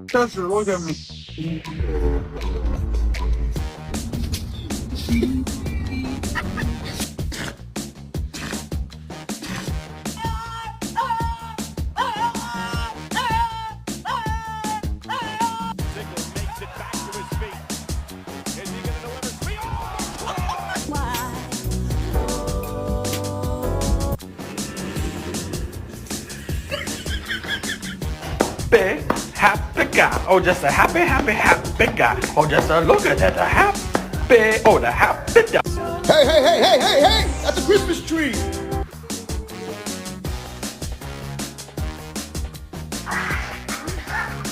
Just look at me. Makes it back to his feet. Is he going to deliver speed? Big happy guy. Oh, just a happy, happy, happy guy. Oh, just a look at that, the happy, oh, the happy guy. Hey, hey, hey, hey, hey, hey! That's a Christmas tree!